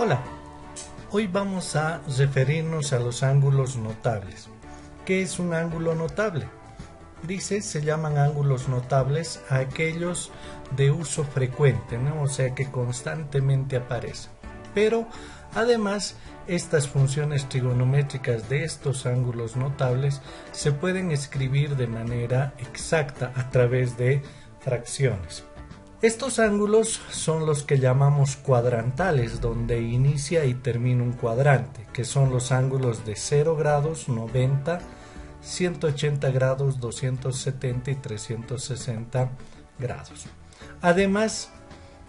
Hola, hoy vamos a referirnos a los ángulos notables. ¿Qué es un ángulo notable? Se llaman ángulos notables a aquellos de uso frecuente, ¿no? O sea que constantemente aparecen. Pero además, estas funciones trigonométricas de estos ángulos notables se pueden escribir de manera exacta a través de fracciones. Estos ángulos son los que llamamos cuadrantales, donde inicia y termina un cuadrante, que son los ángulos de 0 grados, 90, 180 grados, 270 y 360 grados. Además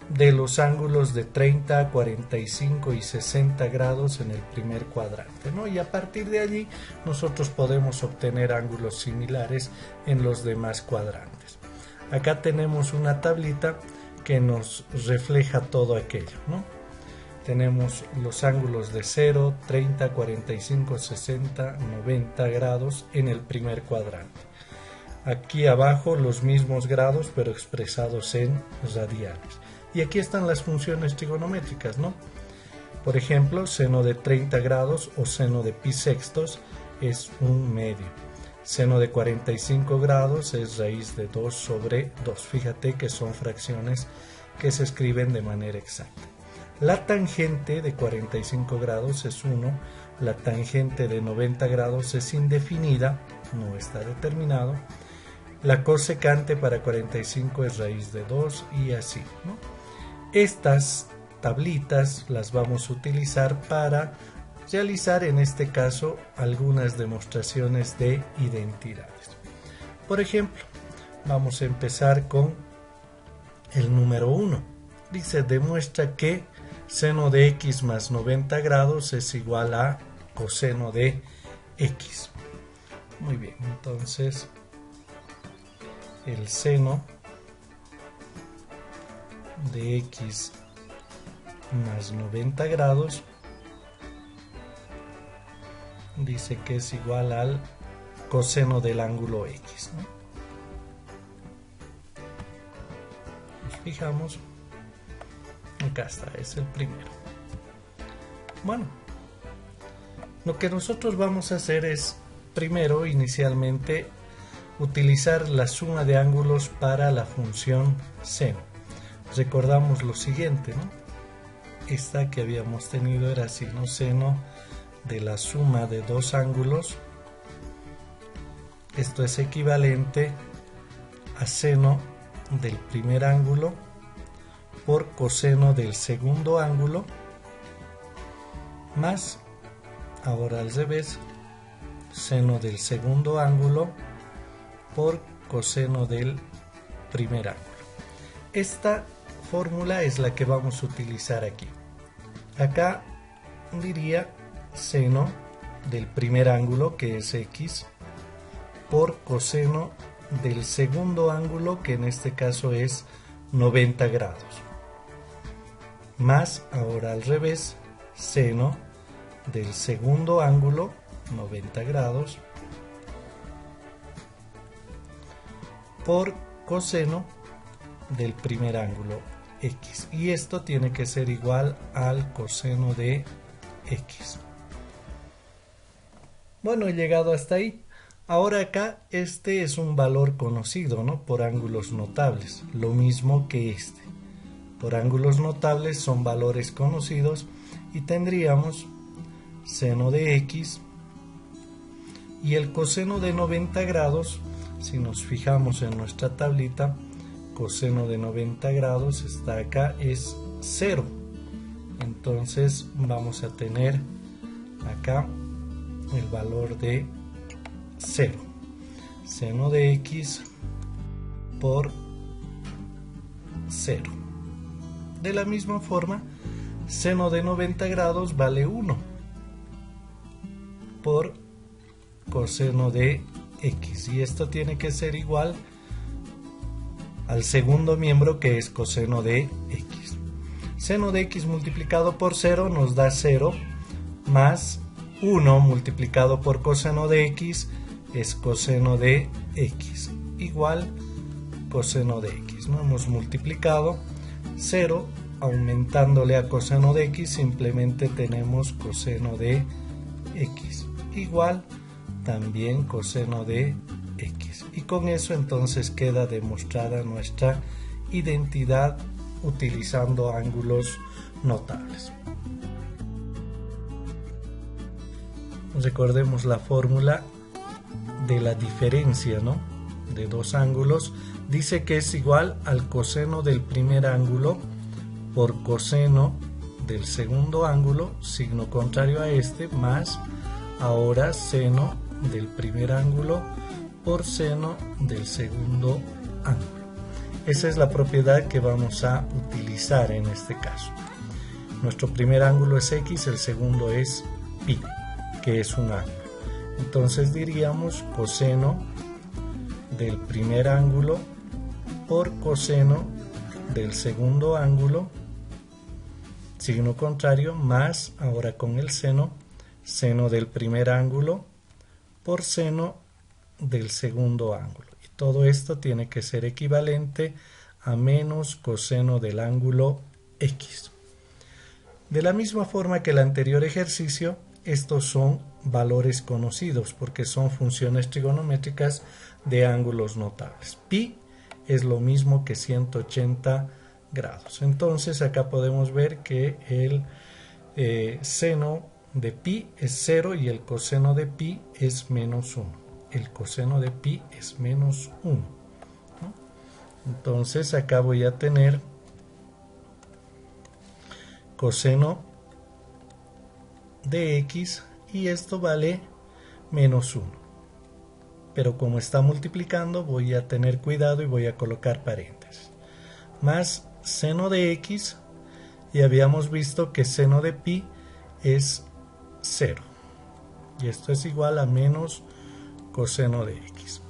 de los ángulos de 30, 45 y 60 grados en el primer cuadrante, ¿no? Y a partir de allí nosotros podemos obtener ángulos similares en los demás cuadrantes. Acá tenemos una tablita que nos refleja todo aquello, ¿no? Tenemos los ángulos de 0, 30, 45, 60, 90 grados en el primer cuadrante. Aquí abajo los mismos grados pero expresados en radianes. Y aquí están las funciones trigonométricas, ¿no? Por ejemplo, seno de 30 grados o seno de pi sextos es 1/2. Seno de 45 grados es raíz de 2 sobre 2. Fíjate que son fracciones que se escriben de manera exacta. La tangente de 45 grados es 1. La tangente de 90 grados es indefinida, no está determinado. La cosecante para 45 es raíz de 2 y así, ¿no? Estas tablitas las vamos a utilizar para realizar en este caso algunas demostraciones de identidades. Por ejemplo, vamos a empezar con el número 1. Demuestra que seno de x más 90 grados es igual a coseno de x. Muy bien, entonces el seno de x más 90 grados dice que es igual al coseno del ángulo x, ¿no? Nos fijamos, acá está, es el primero. Bueno, lo que nosotros vamos a hacer es primero inicialmente utilizar la suma de ángulos para la función seno. Recordamos lo siguiente, ¿no? Esta que habíamos tenido era así, ¿no? Seno de la suma de dos ángulos, esto es equivalente a seno del primer ángulo por coseno del segundo ángulo más, ahora al revés, seno del segundo ángulo por coseno del primer ángulo. Esta fórmula es la que vamos a utilizar aquí. Acá diría seno del primer ángulo, que es x, por coseno del segundo ángulo, que en este caso es 90 grados, más, ahora al revés, seno del segundo ángulo, 90 grados, por coseno del primer ángulo, x. Y esto tiene que ser igual al coseno de x. Bueno, he llegado hasta ahí. Ahora acá este es un valor conocido, ¿no? Por ángulos notables, lo mismo que este. Por ángulos notables son valores conocidos y tendríamos seno de x y el coseno de 90 grados, si nos fijamos en nuestra tablita, coseno de 90 grados está acá, es 0. Entonces vamos a tener acá el valor de 0. Seno de x por 0. De la misma forma, seno de 90 grados vale 1 por coseno de x. Y esto tiene que ser igual al segundo miembro, que es coseno de x. Seno de x multiplicado por 0 nos da 0, más 1 multiplicado por coseno de x es coseno de x, igual coseno de x, ¿no? Hemos multiplicado 0 aumentándole a coseno de x simplemente tenemos coseno de x igual también coseno de x, y con eso entonces queda demostrada nuestra identidad utilizando ángulos notables. Recordemos la fórmula de la diferencia, ¿no?, de dos ángulos. Dice que es igual al coseno del primer ángulo por coseno del segundo ángulo, signo contrario a este, más ahora seno del primer ángulo por seno del segundo ángulo. Esa es la propiedad que vamos a utilizar en este caso. Nuestro primer ángulo es x, el segundo es pi, que es un ángulo. Entonces diríamos coseno del primer ángulo por coseno del segundo ángulo, signo contrario, más ahora con el seno, seno del primer ángulo por seno del segundo ángulo. Y todo esto tiene que ser equivalente a menos coseno del ángulo x. De la misma forma que el anterior ejercicio, estos son valores conocidos porque son funciones trigonométricas de ángulos notables. Pi es lo mismo que 180 grados. Entonces acá podemos ver que el seno de pi es 0 y el coseno de pi es menos 1. El coseno de pi es menos 1, ¿no? Entonces acá voy a tener coseno de x y esto vale menos 1. Pero como está multiplicando voy a tener cuidado y voy a colocar paréntesis. Más seno de x, y habíamos visto que seno de pi es 0. Y esto es igual a menos coseno de x.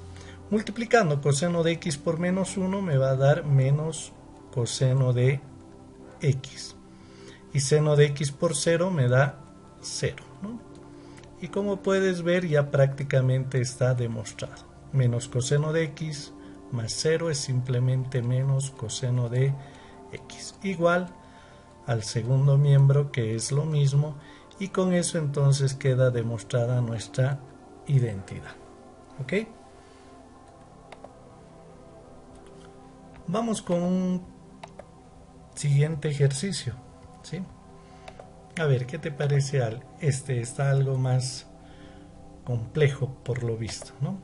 Multiplicando coseno de x por menos 1 me va a dar menos coseno de x. Y seno de x por 0 me da 0, ¿no? Y como puedes ver ya prácticamente está demostrado. Menos coseno de x más 0 es simplemente menos coseno de x. Igual al segundo miembro, que es lo mismo, y con eso entonces queda demostrada nuestra identidad. ¿Ok? Vamos con un siguiente ejercicio, ¿sí? A ver, ¿qué te parece? Este está algo más complejo por lo visto, ¿no?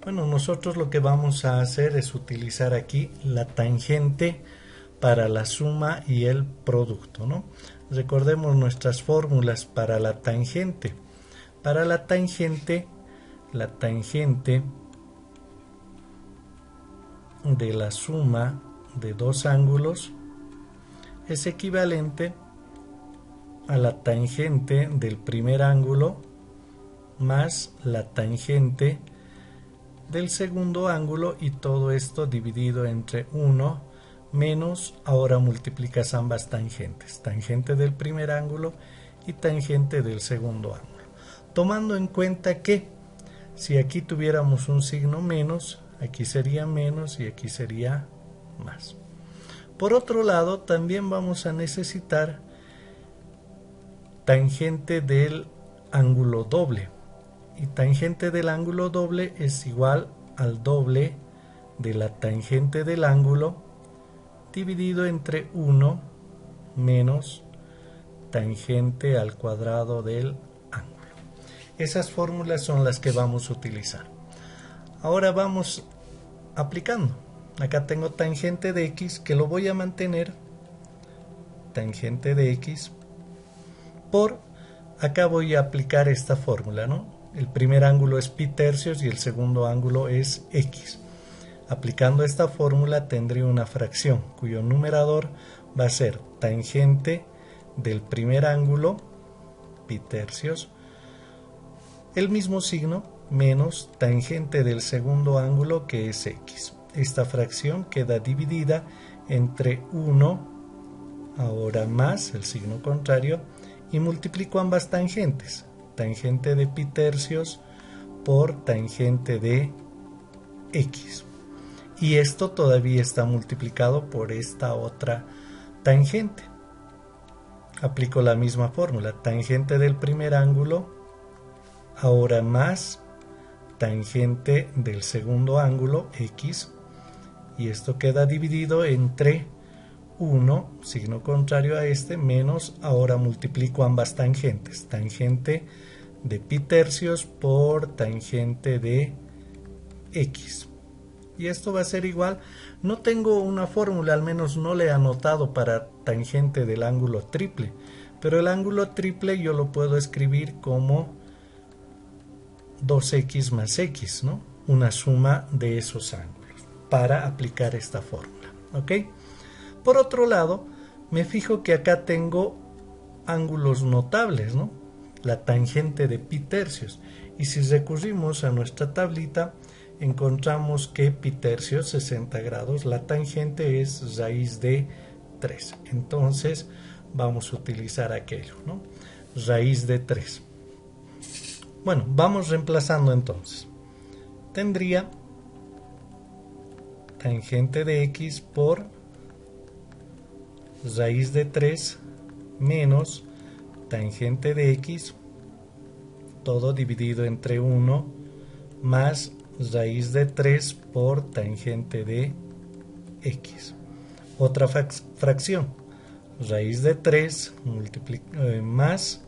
Bueno, nosotros lo que vamos a hacer es utilizar aquí la tangente para la suma y el producto, ¿no? Recordemos nuestras fórmulas para la tangente. Para la tangente de la suma de dos ángulos es equivalente a la tangente del primer ángulo más la tangente del segundo ángulo, y todo esto dividido entre 1 menos, ahora multiplicas ambas tangentes, tangente del primer ángulo y tangente del segundo ángulo, tomando en cuenta que si aquí tuviéramos un signo menos, aquí sería menos y aquí sería más. Por otro lado, también vamos a necesitar tangente del ángulo doble, y tangente del ángulo doble es igual al doble de la tangente del ángulo dividido entre 1 menos tangente al cuadrado del ángulo. Esas fórmulas son las que vamos a utilizar. Ahora vamos aplicando. Acá tengo tangente de x, que lo voy a mantener, tangente de x, por acá voy a aplicar esta fórmula, ¿no? El primer ángulo es pi tercios y el segundo ángulo es x. Aplicando esta fórmula tendré una fracción cuyo numerador va a ser tangente del primer ángulo, pi tercios, el mismo signo, menos tangente del segundo ángulo, que es x. Esta fracción queda dividida entre 1, ahora más el signo contrario, y multiplico ambas tangentes, tangente de pi tercios por tangente de x. Y esto todavía está multiplicado por esta otra tangente. Aplico la misma fórmula, tangente del primer ángulo, ahora más tangente del segundo ángulo, x, y esto queda dividido entre 1, signo contrario a este, menos, ahora multiplico ambas tangentes, tangente de pi tercios por tangente de x. Y esto va a ser igual, no tengo una fórmula, al menos no le he anotado para tangente del ángulo triple, pero el ángulo triple yo lo puedo escribir como 2x más x, ¿no? Una suma de esos ángulos para aplicar esta fórmula, ¿ok? Por otro lado, me fijo que acá tengo ángulos notables, ¿no? La tangente de pi tercios, y si recurrimos a nuestra tablita, encontramos que pi tercios, 60 grados, la tangente es raíz de 3. Entonces vamos a utilizar aquello, ¿no? Raíz de 3. Bueno, vamos reemplazando entonces. Tendría tangente de x por raíz de 3 menos tangente de x, todo dividido entre 1, más raíz de 3 por tangente de x. Otra fracción, raíz de 3 más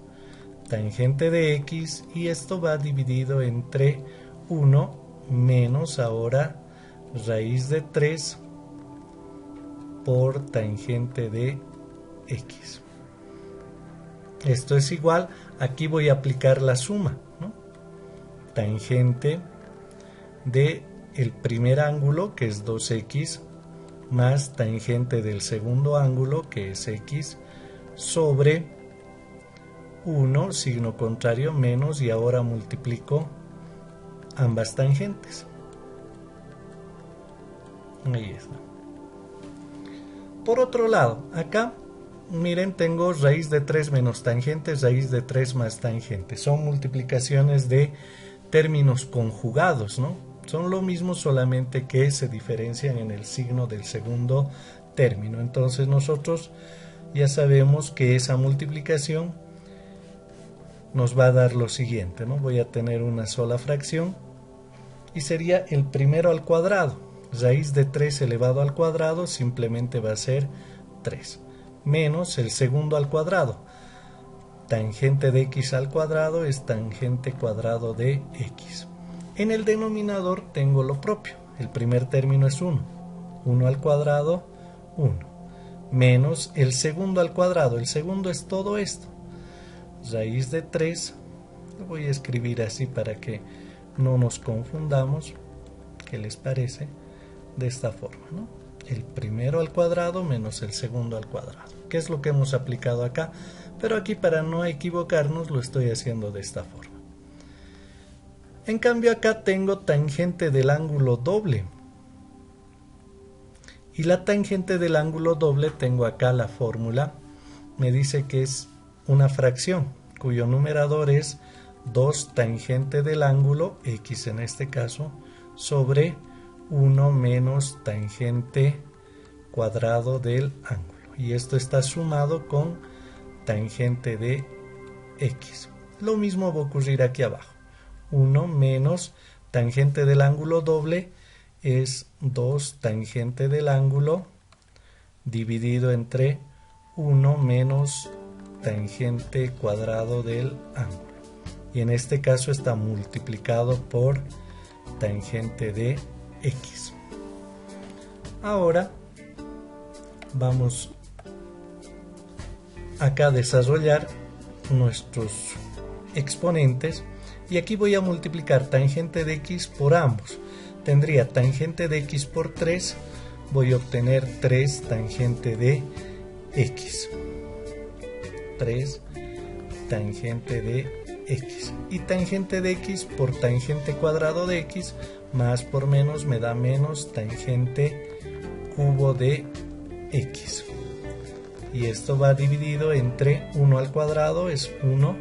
tangente de x, y esto va dividido entre 1 menos ahora raíz de 3 por tangente de x. Esto es igual, aquí voy a aplicar la suma, ¿no? Tangente de el primer ángulo, que es 2x, más tangente del segundo ángulo, que es x, sobre 1, signo contrario, menos, y ahora multiplico ambas tangentes. Ahí está. Por otro lado, acá, miren, tengo raíz de 3 menos tangente, raíz de 3 más tangente. Son multiplicaciones de términos conjugados, ¿no? Son lo mismo, solamente que se diferencian en el signo del segundo término. Entonces nosotros ya sabemos que esa multiplicación nos va a dar lo siguiente, ¿no? Voy a tener una sola fracción y sería el primero al cuadrado. Raíz de 3 elevado al cuadrado simplemente va a ser 3. Menos el segundo al cuadrado. Tangente de x al cuadrado es tangente cuadrado de x. En el denominador tengo lo propio. El primer término es 1. 1 al cuadrado, 1. Menos el segundo al cuadrado. El segundo es todo esto. Raíz de 3. Lo voy a escribir así para que no nos confundamos. ¿Qué les parece? De esta forma, ¿no? El primero al cuadrado menos el segundo al cuadrado, que es lo que hemos aplicado acá, pero aquí, para no equivocarnos, lo estoy haciendo de esta forma. En cambio, acá tengo tangente del ángulo doble, y la tangente del ángulo doble, tengo acá la fórmula, me dice que es una fracción cuyo numerador es 2 tangente del ángulo, x en este caso, sobre 1 menos tangente cuadrado del ángulo, y esto está sumado con tangente de x. Lo mismo va a ocurrir aquí abajo. 1 menos tangente del ángulo doble es 2 tangente del ángulo dividido entre 1 menos tangente cuadrado del ángulo, y en este caso está multiplicado por tangente de x. Ahora vamos acá a desarrollar nuestros exponentes, y aquí voy a multiplicar tangente de x por ambos. Tendría tangente de x por 3, voy a obtener 3 tangente de x. 3 tangente de x. Y tangente de x por tangente cuadrado de x, más por menos me da menos tangente cubo de x. Y esto va dividido entre 1 al cuadrado, es 1,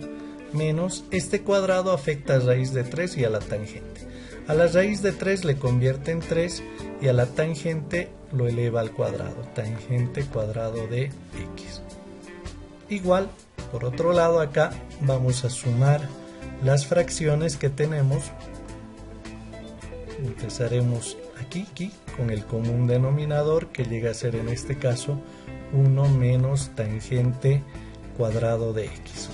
menos este cuadrado afecta a raíz de 3 y a la tangente. A la raíz de 3 le convierte en 3 y a la tangente lo eleva al cuadrado, tangente cuadrado de x. Igual, por otro lado, acá vamos a sumar las fracciones que tenemos. Empezaremos aquí con el común denominador, que llega a ser en este caso 1 menos tangente cuadrado de x.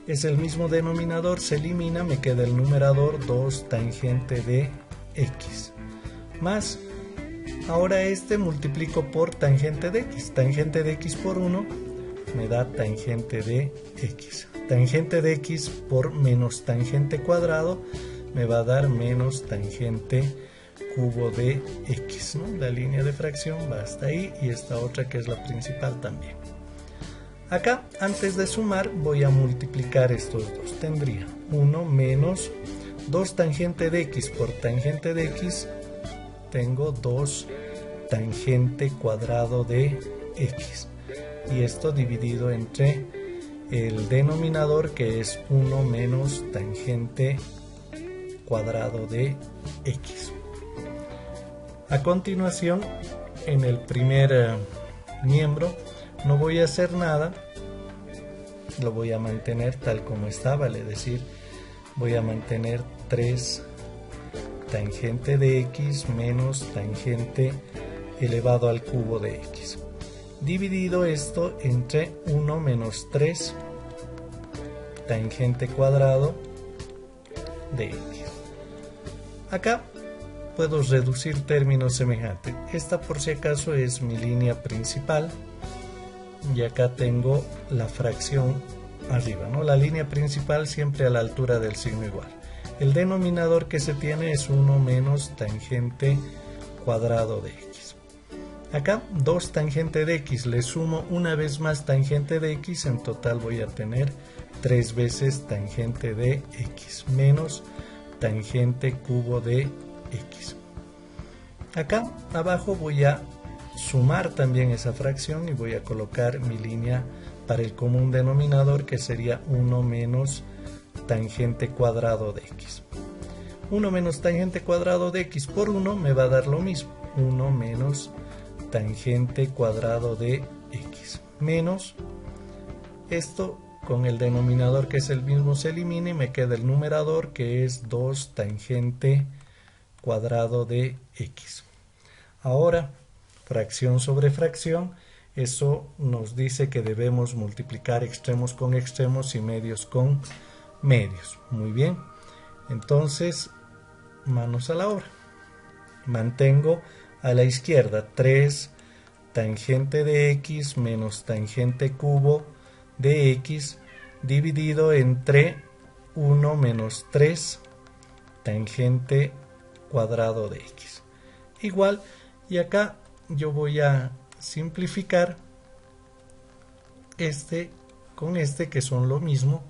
Es el mismo denominador, se elimina, me queda el numerador 2 tangente de x. Más, ahora multiplico por tangente de x. Tangente de x por 1 me da tangente de x. Tangente de x por menos tangente cuadrado me va a dar menos tangente cubo de x, ¿no? La línea de fracción va hasta ahí y esta otra, que es la principal, también. Acá, antes de sumar, voy a multiplicar estos dos. Tendría 1 menos 2 tangente de x por tangente de x. Tengo 2 tangente cuadrado de x. Y esto dividido entre el denominador, que es 1 menos tangente cuadrado de x. A continuación, en el primer miembro no voy a hacer nada, lo voy a mantener tal como está, vale decir, voy a mantener 3 tangente de x menos tangente elevado al cubo de x. Dividido esto entre 1 menos 3 tangente cuadrado de x. Acá puedo reducir términos semejantes. Esta, por si acaso, es mi línea principal. Y acá tengo la fracción arriba, ¿no? La línea principal siempre a la altura del signo igual. El denominador que se tiene es 1 menos tangente cuadrado de x. Acá 2 tangente de x, le sumo una vez más tangente de x, en total voy a tener 3 veces tangente de x menos tangente cubo de x. Acá abajo voy a sumar también esa fracción y voy a colocar mi línea para el común denominador, que sería 1 menos tangente cuadrado de x. 1 menos tangente cuadrado de x por 1 me va a dar lo mismo, 1 menos tangente cuadrado de x, menos esto con el denominador, que es el mismo, se elimina y me queda el numerador, que es 2 tangente cuadrado de x. Ahora, fracción sobre fracción, eso nos dice que debemos multiplicar extremos con extremos y medios con medios. Muy bien, entonces manos a la obra. Mantengo a la izquierda 3 tangente de x menos tangente cubo de x dividido entre 1 menos 3 tangente cuadrado de x. Igual, y acá yo voy a simplificar este con este, que son lo mismo,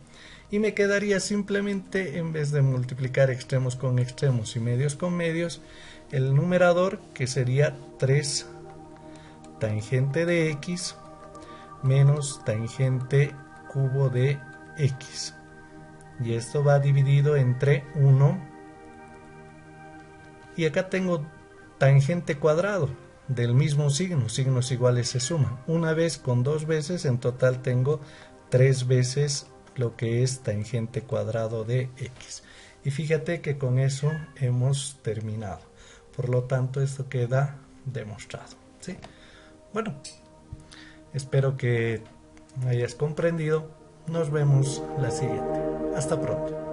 y me quedaría simplemente, en vez de multiplicar extremos con extremos y medios con medios, el numerador, que sería 3 tangente de x menos tangente cubo de x, y esto va dividido entre 1, y acá tengo tangente cuadrado del mismo signo, signos iguales se suman, una vez con 2 veces, en total tengo 3 veces lo que es tangente cuadrado de x. Y fíjate que con eso hemos terminado, por lo tanto esto queda demostrado, ¿sí? Bueno, espero que hayas comprendido. Nos vemos la siguiente. Hasta pronto.